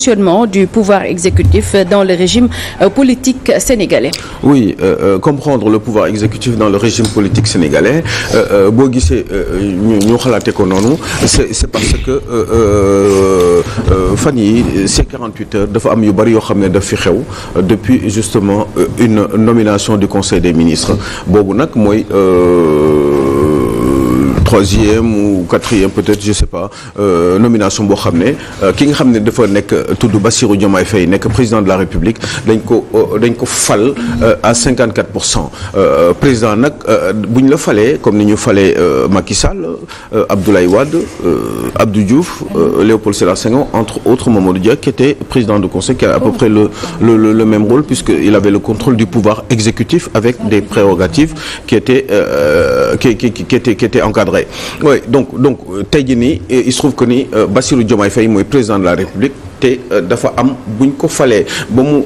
fonctionnement du pouvoir exécutif dans le régime politique sénégalais. Oui, comprendre le pouvoir exécutif dans le régime politique sénégalais boo gisee ñu xalaate ko noonu c'est parce que fan yi ces 48 heures dafa am yu bari yoo xam ne daf fi xew depuis justement une nomination du Conseil des ministres boobu nag mooy troisième ou quatrième peut-être je sais pas nomination boo xam ne ki nga xam ne dafa nekk tudd Bassirou Diomaye Faye nekk président de la République dañ ko fal à 54%. Président nag bu ñu la falee comme ni ñu falee Macky Sall Abdoulaye Wade Abdou Diouf Léopold Sédar Senghor entre autres Mamadou Dia qui était président du Conseil qui a à peu près le même rôle puisqu'il avait le contrôle du pouvoir exécutif avec des prérogatives qui étaient encadrées. Oui, donc tey jii nii il se trouve que ni Bassirou Diomaye Faye mooy président de la République te dafa am bu ñu ko falee ba mu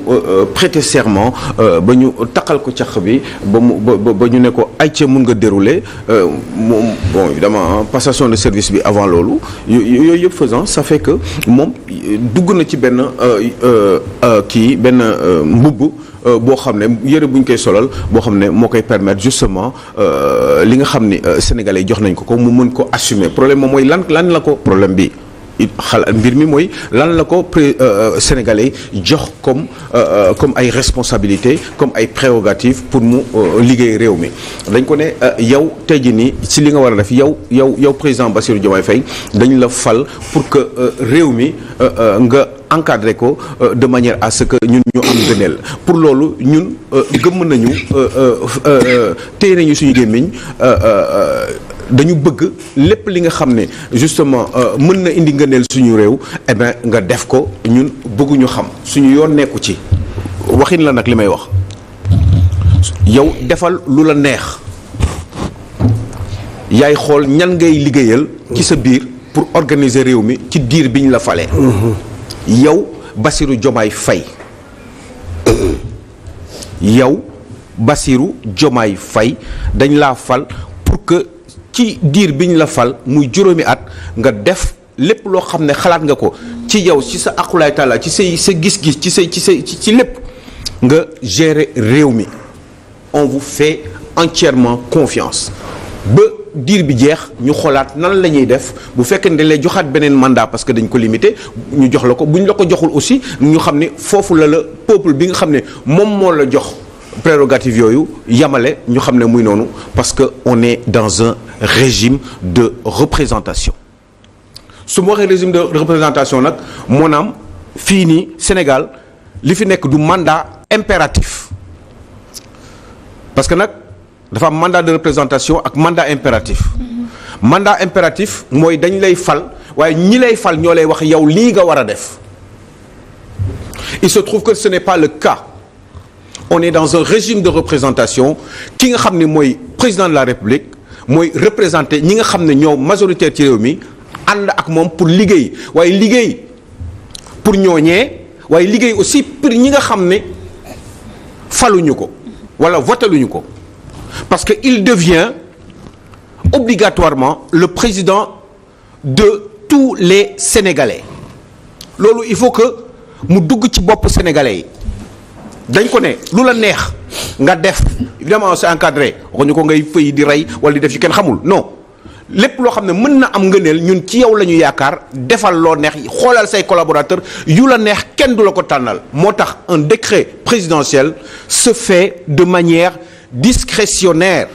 prêter serment ba ñu takkal ko caq bi ba ñu ne ko ayca mun nga dérouler moom bon évidemment passation de service bi avant loolu yooyu yëpp faisant ça fait que moom dugg na ci benn benn mbubb boo xam ne yëre bu ñu koy solal boo xam ne moo koy permettre justement li nga xam ni sénégalais jox nañ ko mu mën ko assumer problème moom mooy lan la ko problème bi mbir mi mooy lan la ko sénégalais jox comme ay responsabilités comme ay prérogatives pour mu liggéey réew mi dañ ko ne yow tey jii nii ci li nga war a def yow président Bassirou Diomaye Faye dañ la fal pour que réew mi nga encadré ko de manière à ce que ñun ñu am gëneel pour loolu ñun gëmm nañu téye nañu suñu gémmiñ dañu bëgg lépp li nga xam ne justement mën na indi ngëneel suñu réew eh bien nga def ko ñun bëgguñu xam suñu yoon nekku ci waxin la nag li may wax yow defal lu la neex yaay xool ñan ngay liggéeyal ci sa biir pour organiser réew mi ci diir biñ la falee yow Bassirou Diomaye Faye dañ laa fal pour que ci diir biñ la fal muy juróomi at nga def lépp loo xam ne xalaat nga ko ci yow ci sa aqulaay taala ci sa gis-gis ci lépp nga gérer réew mi on vous fait entièrement confiance ba diir bi jeex ñu xoolaat nan la ñuy def bu fekkee ne dañ lay joxaat beneen mandat parce que dañ ko limité ñu jox la ko bu ñu la ko joxul aussi ñu xam ne foofu la peuple bi nga xam ne moom moo la jox prérogative yooyu yamale ñu xam ne muy noonu parce que on est dans un régime de représentation su ma waxee régime de représentation nag moo naam fii nii Sénégal li fi nekk du mandat impératif parce que nag dafa am mandat de représentation ak mandat impératif mandat impératif mooy dañ lay fal waaye ñi lay fal ñoo lay wax yow lii nga war a def il se trouve que ce n'est pas le cas on est dans un régime de représentation ki nga xam ne mooy président de la République mooy représenter ñi nga xam ne ñoo majoritaire ci réew mi ànd ak moom pour liggéey waaye liggéey pour ñooñee waaye liggéey aussi pour ñi nga xam ne faluñu ko wala voteluñu ko parce que il devient obligatoirement le président de tous les Sénégalais loolu il faut que mu dugg ci bopp Sénégalais yi dañ ko ne lu la neex nga def évidemment c'est encadré waxuñu ko ngay fëy di rey wala di def ci kenn xamul non lépp loo xam ne mën na am ngëneel ñun ci yow la ñu yaakaar defal loo neex xoolal say collaborateurs yu la neex kenn du la ko tànnal moo tax un décret présidentiel se fait de manière discrétionnaire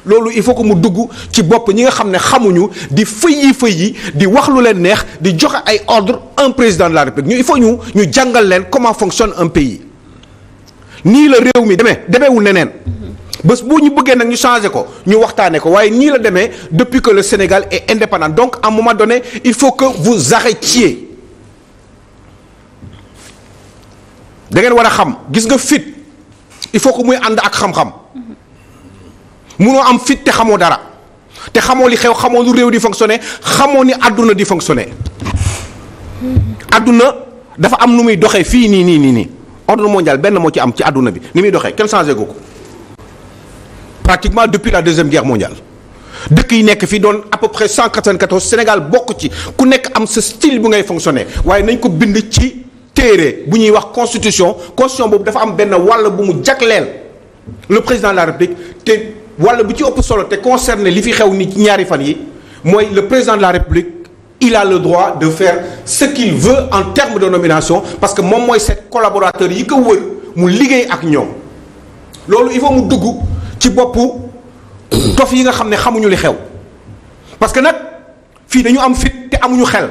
loolu il faut que mu dugg ci bopp ñi nga xam ne xamuñu di fëy di wax lu leen neex di joxe ay ordre un président de la République il faut ñu jàngal leen comment fonctionne un pays nii la réew mi demeewul neneen bés bu ñu bëggee nag ñu changer ko ñu waxtaanee ko waaye nii la demee depuis que le Sénégal est indépendant donc à un moment donné il faut que vous arrêtiez da ngeen war a xam gis nga fit il faut que muy ànd ak xam-xam munoo am fit te xamoo dara te xamoo li xew xamoo lu réew di fonctionner xamoo ni àdduna di fonctionner àdduna dafa am nu muy doxee fii nii ordre mondial benn moo ci am ci àdduna bi ni muy doxee kenn changé gu ko pratiquement depuis la deuxième guerre mondiale dëkk yi nekk fii doon à peu près 194 Sénégal bokk ci ku nekk am sa style bu ngay fonctionner waaye nañ ko bind ci téere bu ñuy wax constitution boobu dafa am benn wàll bu mu jagleel le président de la République te wàll bu ci ëpp solo te concerné li fi xew ni ci ñaari fan yi mooy le président de la République il a le droit de faire ce qu'il veut en termes de nomination parce que moom mooy seet collaborateurs yi ko wër mu liggéey ak ñoom loolu il faut mu dugg ci boppu dof yi nga xam ne xamuñu li xew parce que nag fii dañu am fit te amuñu xel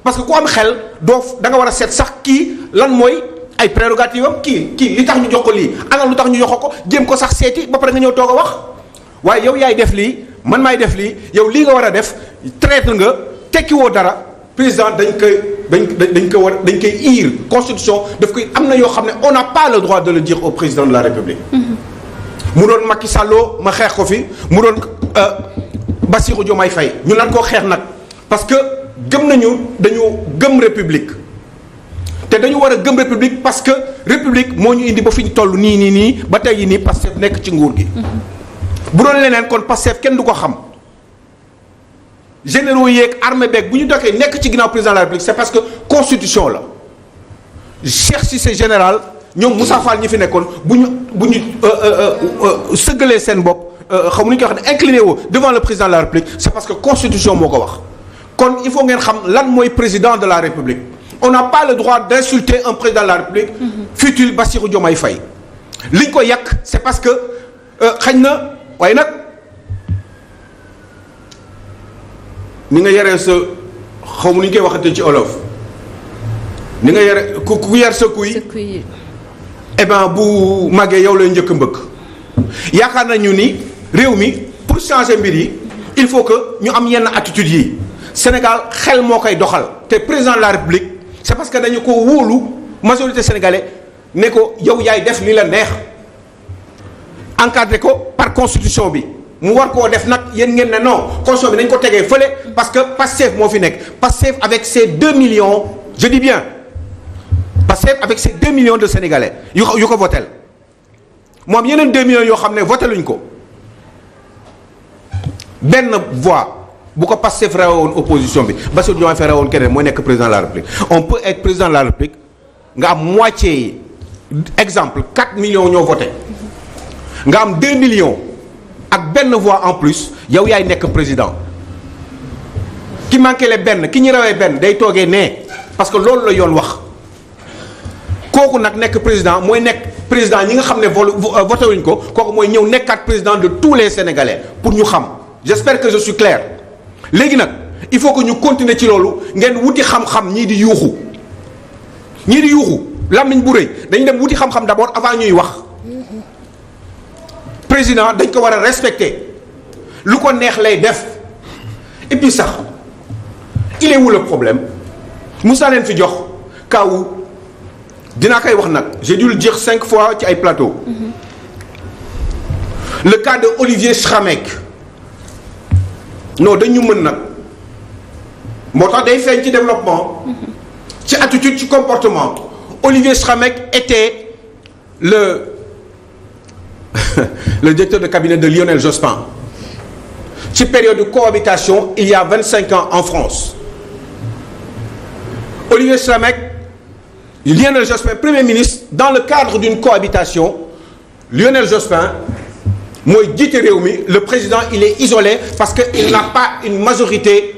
parce que ku am xel doo da nga war a seet sax kii lan mooy ay prérogatives am kii li tax ñu jox ko lii ana lu tax ñu jox ko jéem ko sax seeti ba pare nga ñëw toog a wax waaye yow yaay def lii man maay def lii yow lii nga war a def traître nga tekkiwoo dara président dañ koy iir constitution daf koy am na yoo xam ne on n'a pas le droit de le dire au président de la République. mu doon Macky Sall ma xeex ko fi mu doon Bassirou Diomaye Faye ñu lan koo xeex nag parce que gëm gëm république te dañu war a gëm république parce que république moo ñu indi ba fi ñu toll nii ba tey nii Pastef nekk ci nguur gi. bu doon leneen kon Pastef kenn du ko xam généraux yeeg armée beeg bu ñu dokkee nekk ci ginnaaw président de la République c'est parce que constitution la Cheikh Cissé général ñoom Moussa Fall ñi fi nekkoon bu ñu sëggalee seen bopp xamu nu ñu koy wax ne incliné woo devant le président de la République c'est parce que constitution moo ko wax kon il faut ngeen xam lan mooy président de la République on n'a pas le droit d'insulter un président de la République fut-il Bassirou Diomaye Faye liñ ko yàq c'est parce que xañ na waaye nag ni nga yaree sa xamu nu ñu koy waxatee ci olof ni nga yare ku yar sa kuy eh ben bu màggee yow lay njëkk mbëkk yaakaar nañu ni réew mi pour changer mbir yi il faut que ñu am yenn attitudes yi Sénégal xel moo koy doxal te président de la République c'est parce que dañu ko wóolu majorité sénégalais ne ko yow yaay def li la neex encadré ko par constitution bi mu war koo def nag yéen ngeen ne non constitution bi nañ ko tegee fële parce que Pastef moo fi nekk Pastef avec ses 2 millions je dis bien Pastef avec ses 2 millions de Sénégalais yu ko votel moom yeneen 2 millions yoo xam ne voté luñ ko benn voix bu ko Pastef rawoon opposition bi Bassirou Diomaye Faye rawoon keneen mooy nekk président de la République on peut être président de la République nga am moitié exemple 4 millions ñoo voté nga am 2 millions ak benn voix en plus yow yaay nekk président ki manqué le benn ki ñu rawee benn day toogee nee parce que loolu la yoon wax kooku nag nekk président mooy nekk président ñi nga xam ne voté wuñ ko kooku mooy ñëw nekkaat président de tous les Sénégalais pour ñu xam j'espère que je suis clair léegi nag il faut que ñu continuer ci loolu ngeen wuti xam-xam ñii di yuuxu làmmiñ bu rëy dañu dem wuti xam-xam d'abord avant ñuy wax président dañ ko war a respecter lu ko neex lay def et puis sax il est où le problème Moussa leen fi jox kaawu dinaa koy wax nag j'ai dû le dire 5 fois ci ay plateau le cas de Olivier Schramek non dañu mën nag moo tax day feeñ ci développement ci attitude ci comportement Olivier Schramek était le directeur de cabinet de Lionel Jospin ci période de cohabitation il y a 25 ans en France Olivier Schramek Lionel Jospin premier ministre dans le cadre d'une cohabitation Lionel Jospin mooy jiite réew mi le président il est isolé parce que il n'a pas une majorité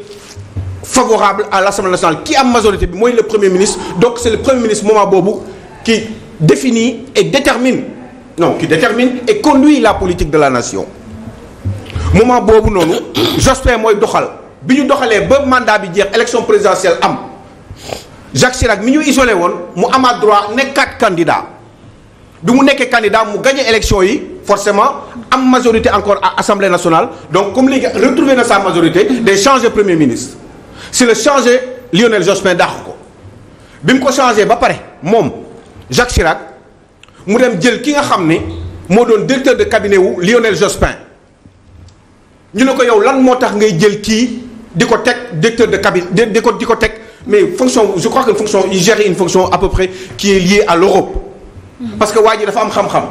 favorable à l'Assemblée nationale qui am majorité bi mooy le premier ministre donc c'est le premier ministre moment boobu qui définit et détermine et conduit la politique de la nation moment boobu noonu Jospin mooy doxal bi ñu doxalee ba mandat bi jeex élection présidentielle am Jacques Chirac mi ñu isolé woon mu amaat droit nekkaat candidat bi mu nekkee candidat mu gagné élection yi forcément am majorité encore à Assemblée nationale donc comme léegi retrouvé na sa majorité day changer premier ministre si le changer Lionel Jospin dàq ko bi mu ko changé ba pare moom Jacques Chirac mu dem jël ki nga xam ne moo doon directeur de cabinet wu Lionel Jospin ñu ne ko yow lan moo tax ngay jël kii di ko teg directeur de cabinet di ko teg mais fonction je crois que fonction il gère une fonction à peu près qui est liée à l'Europe parce que waa ji dafa am xam-xam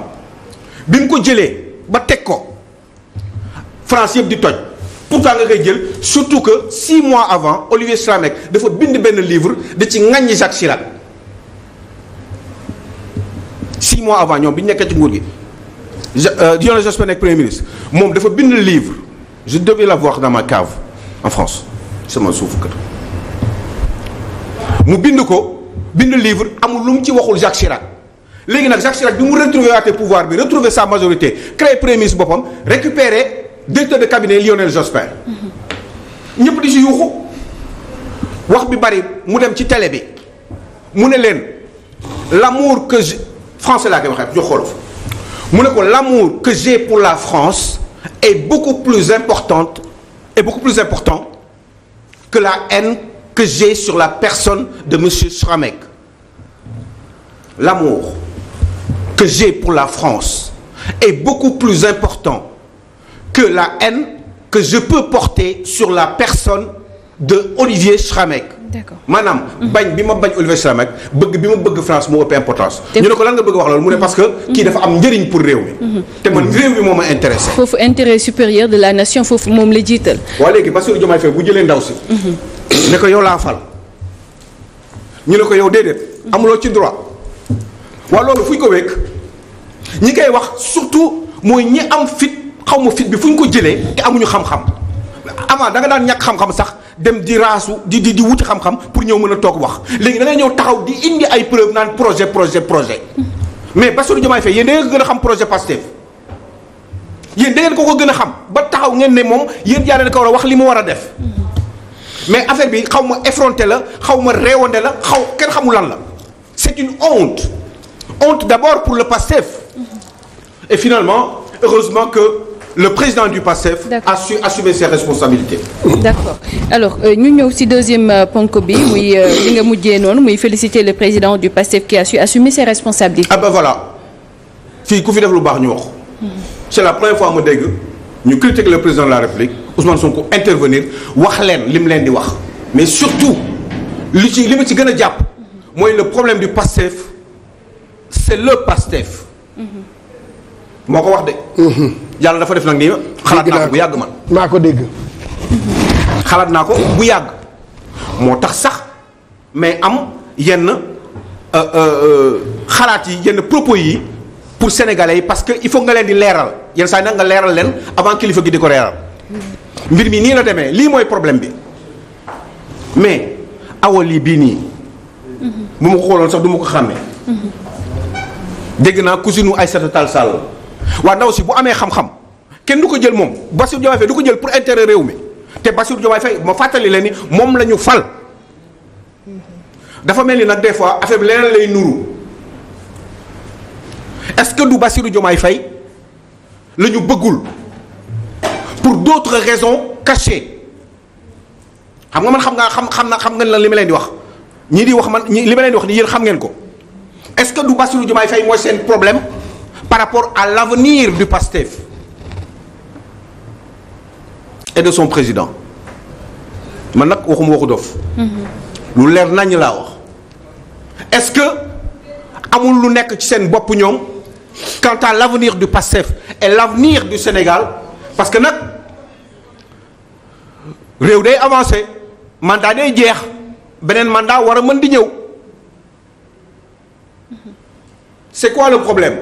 bi mu ko jëlee ba teg ko France yëpp di toj pourtant nga koy jël surtout que 6 mois avant Olivier Schramek dafa bind benn livre da ci ŋaññi Jacques Chirac 6 mois avant ñoom bi ñu nekkee ci nguur gi Lionel Jospin nekk premier ministre moom dafa bind livre je devais l'avoir dans ma cave en France sama suufu kër mu bind livre amul lu mu ci waxul Jacques Chirac léegi nag Jacques Chirac bi mu retrouver waatee pouvoir bi retrouver sa majorité créer premier ministre boppam récupérer directeur de cabinet Lionel Jospin ñëpp di si yuuxu wax bi bari mu dem ci télé bi mu ne leen l'amour que français laa koy waxee jox xoolof mu ne ko l'amour que j'ai pour la France est beaucoup plus important que la haine que j'ai sur la personne de monsieur Schramek. L'amour que j'ai pour la France est beaucoup plus important que la haine que je peux porter sur la personne de Olivier Schramek. D'accord. maanaam bañ bi ma bañ Olivier Schramek bëgg bi ma bëgg France moo ëpp importance. ñu ne ko lan nga bëgg wax loolu mu ne parce que kii dafa am njëriñ pour réew mi. te man réew mi moo ma intéressé. foofu intérêt supérieur de la nation foofu moom la jiital. waa léegi Bassirou Diomaye Faye bu jëlee ndaw si. ne ko yow laa fal. ñu ne ko yow déedéet. amuloo ci droit. waa loolu fu ñu ko wékk ñi koy wax surtout mooy ñi am fit xaw ma fit bi fu ñu ko jëlee te amuñu xam-xam avant da nga daan ñàkk xam-xam sax. dem di raasu di wuti xam-xam pour ñëw mën a toog wax léegi da ngay ñëw taxaw di indi ay preuve naan projet mais Bassirou Diomaye Faye yéen da ngeen ko gën a xam projet Pastef yéen da ngeen ko gën a xam ba taxaw ngeen ne moom yéen yaa leen ko war a wax li mu war a def mais affaire bi xaw ma effronté la xaw ma réewande la kenn xamul lan la c'est une honte d'abord pour le Pastef et finalement heureusement que le président du PASTEF a su assumer ses responsabilités. D'accord alors ñu ñëw ci deuxième ponk bi muy li nga mujjee noonu muy féliciter le président du PASTEF qui a su assumer ses responsabilités. Ah ben voilà fii ku fi def lu baax ñu wax. c'est la première fois ma dégg ñu critiquer le président de la République Ousmane Sonko intervenir wax leen li mu leen di wax mais surtout li ma ci gën a jàpp mooy le problème du PASTEF c'est le PASTEF. moo ko wax de. yàlla dafa def nag nii xalaat naa ko bu yàgg man. maa ko dégg. xalaat naa ko bu yàgg moo tax sax mais am yenn xalaat yi yenn propos yi pour sénégalais yi parce que il faut nga leen di leeral yenn saa yi nag nga leeral leen avant kilifa gi di ko leeral mbir mi nii la demee lii mooy problème bi mais awa lii bii nii. bu ma ko xooloon sax du ma ko xàmmee. dégg naa cousine Aïssata Tall Sall. waa ndaw si bu amee xam-xam kenn du ko jël moom Bassirou Diomaye Faye du ko jël pour intérêt réew mi te Bassirou Diomaye Faye ma fàttali leen ni moom la ñu fal dafa mel ni nag des fois affaire bi leneen lay nuru est-ce que du Bassirou Diomaye Faye la ñu bëggul pour d'autres raisons cachées xam nga man xam nga lan li ma leen di wax ñii di wax man li ma leen di wax ni yéen xam ngeen ko est-ce que du Bassirou Diomaye Faye mooy seen problème par rapport à l'avenir du PASTEF et de son président man nag waxuma waxu dof lu leer nañ laa wax est-ce que amul lu nekk ci seen bopp ñoom quant à l'avenir du PASTEF et l'avenir du Sénégal parce que nag réew day avancer mandat day jeex beneen mandat war a mën di ñëw c'est quoi le problème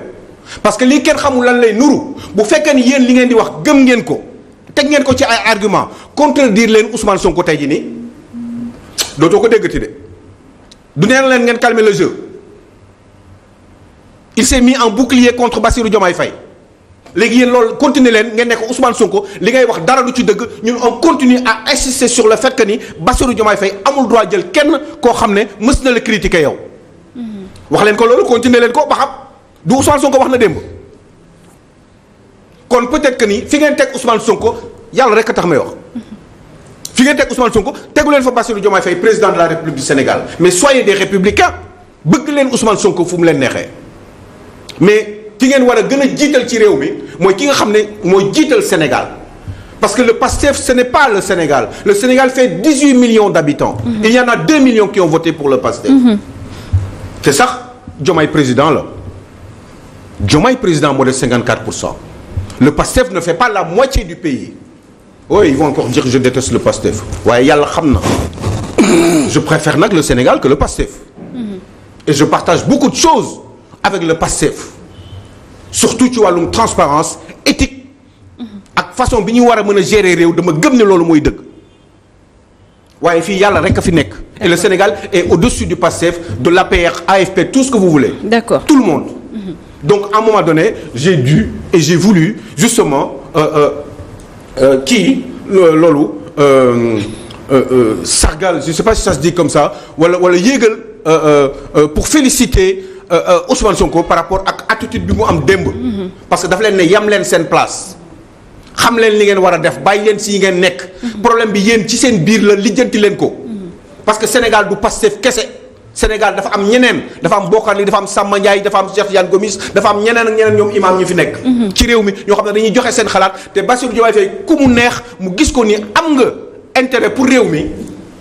parce que lii kenn xamul lan lay nuru bu fekkee ni yéen li ngeen di wax gëm ngeen ko teg ngeen ko ci ay argument contredire leen Ousmane Sonko tey jii nii dootoo ko déggati de du neen leen ngeen calmer le jeu il s'est mis en bouclier contre Bassirou Diomaye Faye léegi yéen loolu continuer leen ngeen nekk Ousmane Sonko li ngay wax dara du ci dëgg ñun on continue à insister sur le fait que ni Bassirou Diomaye Faye amul droit jël kenn koo xam ne mës na la critiquer yow wax leen ko loolu continuer leen ko ba xam du Ousmane Sonko wax na démb kon peut-être que ni fi ngeen teg Ousmane Sonko yàlla rek a tax may wax fi ngeen teg Ousmane Sonko tegu leen fa Bassirou Diomaye Faye président de la République du Sénégal mais soyez des républicains bëgg leen Ousmane Sonko fu mu leen neexee mais ki ngeen war a gën a jiital ci réew mi mooy ki nga xam ne mooy jiital Sénégal parce que le PASTEF ce n'est pas le Sénégal fait 18 millions d'habitants. Il y en a 2 millions qui ont voté pour le PASTEF. te sax Diomaye président la Diomaye président moo def 54%. Le PASTEF ne fait pas la moitié du pays oui ils vont encore dire que je déteste le PASTEF waaye yàlla xam na je préfère nag le Sénégal que le PASTEF. Et je partage beaucoup de choses avec le PASTEF surtout ci wàllum transparence éthique ak façon bi ñu war a mën a gérer réew dama gëm ne loolu mooy dëgg waaye fii yàlla rek a fi nekk. Et le Sénégal est au-dessus du PASTEF de l'APR AFP tout ce que vous voulez. D'accord. Tout le monde. Donc à un moment donné j'ai dû et j'ai voulu justement loolu sargal je sais pas si ça se dit comme ça wala yéegal pour féliciter Ousmane Sonko par rapport ak attitude bi mu am démb. parce que dafa leen ne yam leen seen place xam leen li ngeen war a def bàyyi leen si yi ngeen nekk. problème bi yéen ci seen biir la lijjanti leen ko. parce que Sénégal du Pastef kese Sénégal dafa am ñeneen dafa am Bokar Li dafa am Samba Ndiaye dafa am Cheikh Tidiane Gomis dafa am ñeneen ak ñeneen ñoom imam ñu fi nekk. ci réew mi ñoo xam ne dañuy joxe seen xalaat te Bassirou Diomaye Faye ku mu neex mu gis ko ni am nga intérêt pour réew mi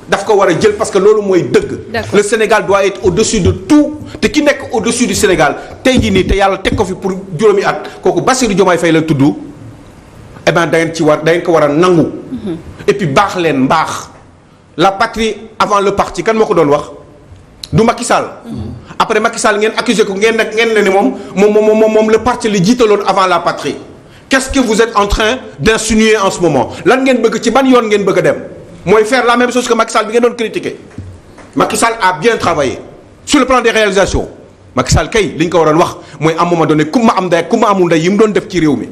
daf ko war a jël parce que loolu mooy dëgg. Le Sénégal doit être au-dessus de tout te ki nekk au-dessus du Sénégal tey jii nii te yàlla teg ko fi pour juróomi at kooku Bassirou Diomaye Faye la tudd eh ben da ngeen ko war a nangu. et puis baax leen mbaax la patrie avant le parti kan moo ko doon wax. du Macky Sall. après Macky Sall ngeen accusé ko ngeen ne moom le parti li jiitaloon avant la patrie. qu'est-ce que vous êtes en train d'insinuer en ce moment lan ngeen bëgg ci ban yoon ngeen bëgg a dem mooy faire la même chose que Macky Sall bi ngeen doon critiquer. Macky Sall a bien travaillé sur le plan des réalisations Macky Sall kay li ñu ko waroon wax mooy à un moment donné ku ma am ndey ku ma amul ndey yi mu doon def ci réew mi.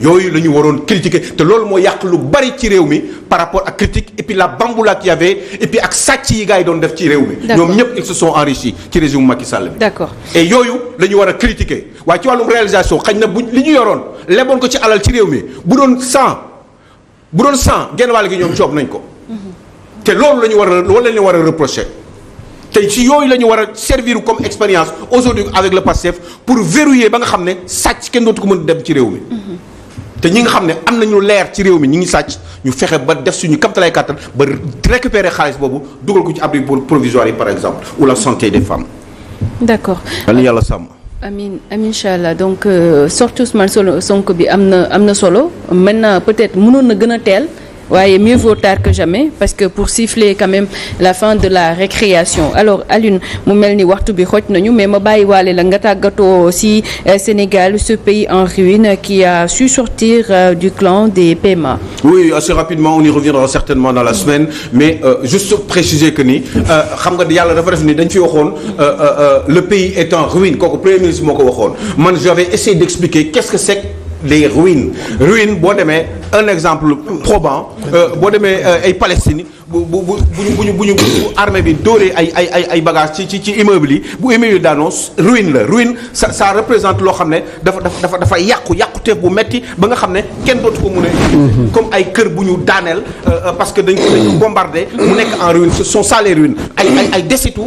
yooyu la ñu waroon critiquer te loolu moo yàq lu bari ci réew mi par rapport ak critique et puis la bamboula qu'il y avait et puis ak sàcc yi gars yi doon def ci réew mi. ñoom ñëpp ils se sont enrichis ci régime Macky Sall bi. D'accord. et yooyu la ñu war a critiquer waaye ci wàllum réalisation xañ na bu li ñu yoroon leboon ko ci alal ci réew mi bu doon 100 genn wàll gi ñoom coob nañ ko. te loolu la ñu war a reprocher. te ci yooyu la ñu war a servir comme expérience aujourd'hui avec le PASTEF pour verrouiller ba nga xam ne sàcc kenn dootu ko mën dem ci réew mi. te ñi nga xam ne am nañu leer ci réew mi ñi ngi sàcc ñu fexe ba def suñu kamtalay kàttan ba récupérer xaalis boobu dugal ko ci abri provisoire yi par exemple ou la santé des femmes. D'accord. yàlla sàmm. amiin incha allah donc sortie Ousmane Sonko bi am na solo maintenant peut-être mënoon na gën a teel. waaye mieux vaut tard que jamais parce que pour siffler quand même la fin de la récréation alors Alioune mu mel ni waxtu bi xoj nañu mais ma bàyyi waale la nga tàggatoo ci Sénégal ce pays en ruine qui a su sortir du clan des PMA. Oui assez rapidement on y reviendra certainement dans la semaine mais juste préciser que ni xam nga yàlla dafa def ni dañ fi waxoon le pays est en ruine kooku premier ministre moo ko waxoon man j'avais essayé d'expliquer qu'est-ce que c'est les ruines boo demee un exemple probant boo demee ay Palestine bu armée bi dóoree ay bagages ci immeuble yi bu immeuble yi daanoo ruine ça représente loo xam ne dafa yàquteef bu metti ba nga xam ne kenn dootu ko mun a comme ay kër bu ñu daaneel parce que dañ ko bombardé mu nekk en ruine ce sont ça les ruines ay desitu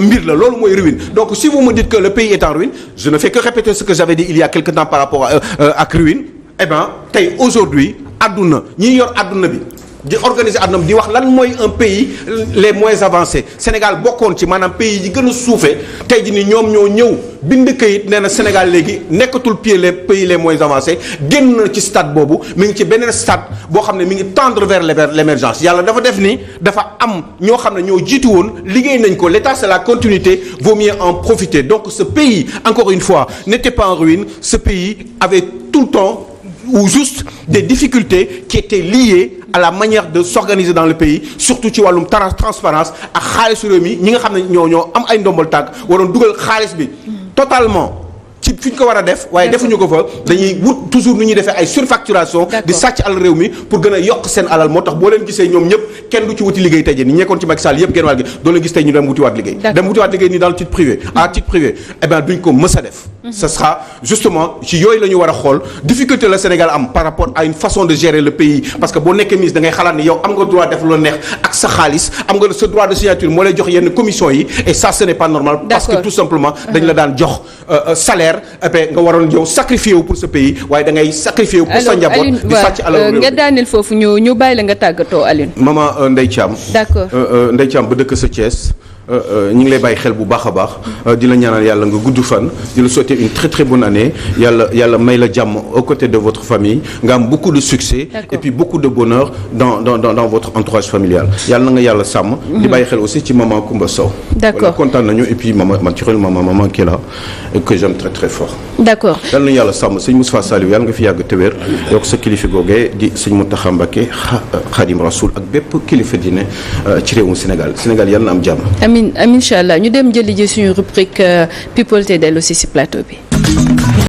mbir la loolu mooy ruine donc si vous me dites que le pays est en ruine je ne fais que répéter ce que j'avais dit il y a quelque temps par rapport ak ruine eh ben tey aujourd'hui adduna ñi yor adduna bi di organiser adduna bi di wax lan mooy un pays les moins avancés Sénégal bokkoon ci maanaam pays yi gën a suufee tey ji ni ñoom ñoo ñëw bind kayit nee na Sénégal léegi nekkatul les pays les moins avancés génn na ci stade boobu mi ngi ci beneen stade boo xam ne mi ngi tendre vers l'émergence yàlla dafa def ni dafa am ñoo xam ne ñoo jiitu woon liggéey nañ ko l'état c'est la continuité vaut mieux en profiter donc ce pays encore une fois n'était pas en ruine ce pays avait tout le temps ou juste des difficultés qui étaient liées à la manière de s'organiser dans le pays surtout ci wàllum transparence ak xaalisu réew mi ñi nga xam ne ñoo am ay ndombal tànk waroon dugal xaalis bi totalement ci fi ñu ko war a def waaye defuñu ko fa dañuy wut toujours nu ñuy defee ay surfacturation di sàcc alal réew mi pour gën a yokk seen alal moo tax boo leen gisee ñoom ñëpp kenn du ci wuti liggéey tey jii ni ñekkoon ci Macky Sall yëpp genn wàll gi doo leen gis tey ñu dem wutiwaat liggéey nii dans le titre privé à titre privé eh bien duñ ko mës a def ce sera justement ci yooyu la ñu war a xool difficulté la Sénégal am par rapport à une façon de gérer le pays parce que boo nekkee ministre da ngay xalaat ni yow am nga droit def lu neex ak sa xaalis am nga sa droit de signature moo lay jox yenn commission yi et ça ce n'est pas normal parce que tout simplement dañ la daan jox salaire et puis nga waroon yow sacrifier wu pour ce pays waaye da ngay sacrifier wu pour sa njaboot di sàcc alal nga daaneel foofu ñu bàyyi la nga tàggatoo Alioune maman Ndeye Thiam d'accord Ndeye Thiam ba dëkk sa Thiès ñu ngi lay bàyyi xel bu baax a baax di la ñaanal yàlla nga gudd fan di la souhaiter une très très bonne année yàlla may la jàmm aux côtés de votre famille nga am beaucoup de succès. D'accord. Et puis beaucoup de bonheur dans votre entourage familial yàlla na nga yàlla sàmm. di bàyyi xel aussi ci maman Koumba Sow. D'accord. Voilà, kontaan nañu et puis maman qui est là et que j'aime très très fort. D'accord. yàlla na yàlla sàmm sëñ Moustapha Saliou yàlla nga fi yàgg te wér yokk sa kilifa googee di sëñ Mountakha Mbacké Khadim Rasoul ak bépp kilifa diine ci réewum Sénégal yàlla na am jàmm. Amin incha allah ñu dem jëli ji suñu rubrique people te dellu si plateau bi.